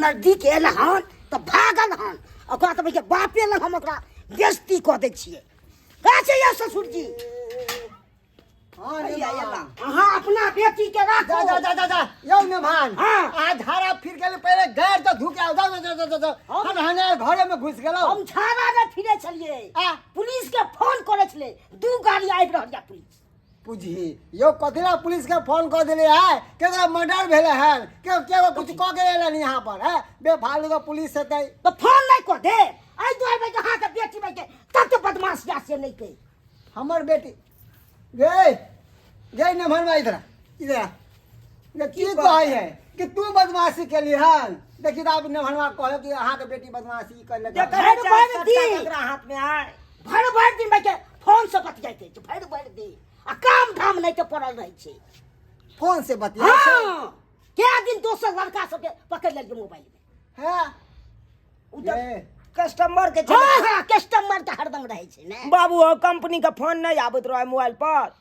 नजदीक एल हन तो भागल हन ओकरा तो बापे लग हम ओकरा बेइज्जती कऽ दै छियै का छै यौ ससुर जी अहाँ अपना बेटी के राखो जा यौ मेहमान हाँ। आज धारा फिर गेल पहले गैर तो धुके आओ जा हम हने घरे में घुस गेलौ हम छाड़ा ने फिरे छलिए पुलिस के फोन करे छले 2 गाड़ी आबि रहल या पुलिस बुझी यो कथिला पुलिस के फोन कर दिले है केकरा मर्डर भेले है के कुछ कह गेलन यहाँ पर है बेफालतू का पुलिस से तो फोन नहीं कर दे आई दो बजे हां के बेटी में के तब तो बदमाश जा से नहीं के हमर बेटी गए गए न मन इधर इधर ये की कहै है कि तू बदमाशी के लिए हन देखी आप न मनवा कहे कि अहाँ के बेटी बदमाशी कर ले तेरा हाथ में आए भर दिन में के फोन से बतियाई के भर दिन आ काम धाम नहीं तो पड़ल रही छे फोन से बतियाई हां क्या दिन दोसर लड़का सब के पकड़ लेलिए मोबाइल में है उधर कस्टमर के हां कस्टमर तो हरदम रहे छे ने बाबू कंपनी का फोन नहीं आबत रहा मोबाइल पर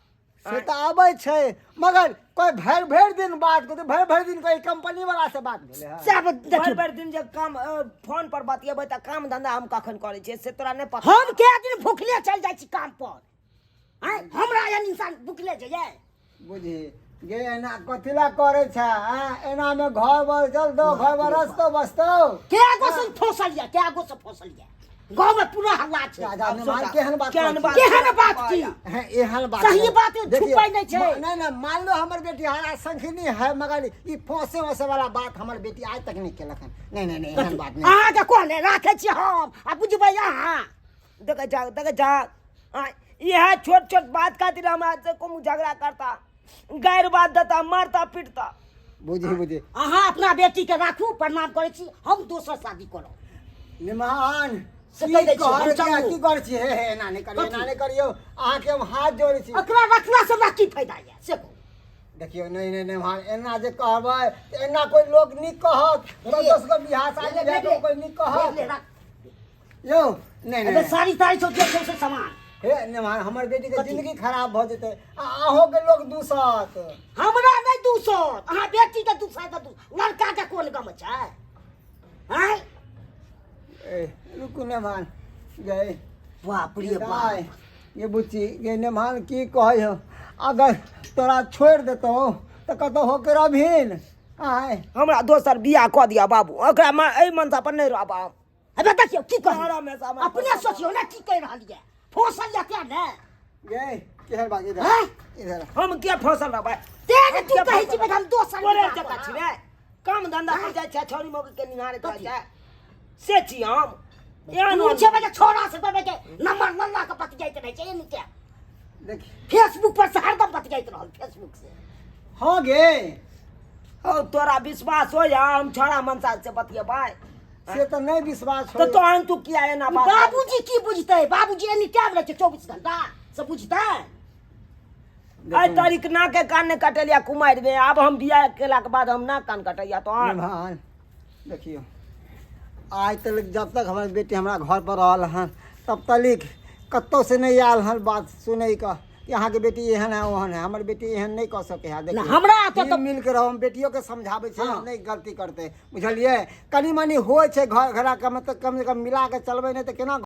से तो आबै छै मगर कोई भर दिन बात को भर दिन कोई कंपनी वाला से बात भेले है सब देखिए भर दिन जब काम फोन पर बतियेबै त काम धंधा हम कखन करे छै से तोरा नहीं पता हम क्या दिन भूखले चल जाय छी काम पर हैं हमरा या इंसान भूखले जाय बुझी गे एना कथिला करे छै एना में घर बर चल दो घर बर रस्तो बसतो क्या गो से फंसल या गांव में पूरा हल्ला छे केहन बात की है एहन बात सही बात छुपाई नहीं छे नहीं मान लो हमर बेटी हरा संखनी है मगर ई फंसे वसे वाला बात हमर बेटी आज तक नहीं केलक नहीं एहन बात नहीं अहाँ के कोने राखे छी हम आ बुझबै अहाँ देख जा यह छोट बात खातिर हमरा से को झगड़ा करता गैर बात देता मारता पीटता बुझी अहाँ अपना बेटी के राखू प्रणाम करे छी हम दोसर शादी करब निमान की कर छी हे एना नहीं करियो अहाँ के हम हाथ जोड़े छी ओकरा रखला से की फायदा है से देखियो नहीं भाई एना जे कहबै एना कोई लोग नहीं कहत दोस्त को बियाह शादी भेल तो कोई नहीं कहत यो नहीं सारी तारी सोचे से सामान हे निमान हमर बेटी के जिंदगी खराब भ जेते आहो के लोग दूसत हमरा नहीं दूसत अहाँ बेटी के दूसत लड़का के कोन गम छै हैं ए रुकू निमान गए बाप रे बाप ये बुच्ची ये निमान की कहै हो अगर तोरा छोड़ देतो तो कतो हो के रभिन आय हमरा दोसर बियाह क दिया बाबू ओकरा ए मनसा पर नहीं रहब अबे देखियो की कह अपने सोचियो ना की कह रहलिए फंसल या क्या ने गए केहन बात इधर हम के फसल रहबै तेज तू कहि छी हम दोसर ओरे जका छी रे काम धंधा कर जाय छै छोरी मौके के निहारे त जाय से छी हम तू छे बजे छोरा से बजे के नंबर लल्ला के पति जाइत रहे छै ये क्या देख फेसबुक पर से हरदम पति जाइत रहल फेसबुक से हां गे हो तोरा विश्वास हो या हम छोरा मनसा से बतियेबै से तो नहीं विश्वास तो तोहन तू किया एना बात बाबूजी की बुझते बाबूजी एनी टाइम रहे 24 घंटा सब बुझते आई तारीख ना के कान ने कटलिया कुमार में अब हम बियाह केला के बाद हम ना कान कटैया तो भाई देखियो आज तक जब तक हमारी बेटी हमारा घर पर रहल हन तब तक कत्तो से नहीं आयल हन बात सुने का यहाँ के बेटी एहन है ओहन है हमारी बेटी एहन नहीं कह सके है देखिए हमरा तो मिल के रहो हम बेटियों के समझावे छे नहीं गलती करते बुझलिए कनी मनी होय छे घर घरा के मतलब कम से कम मिला के चलबे नहीं तो केना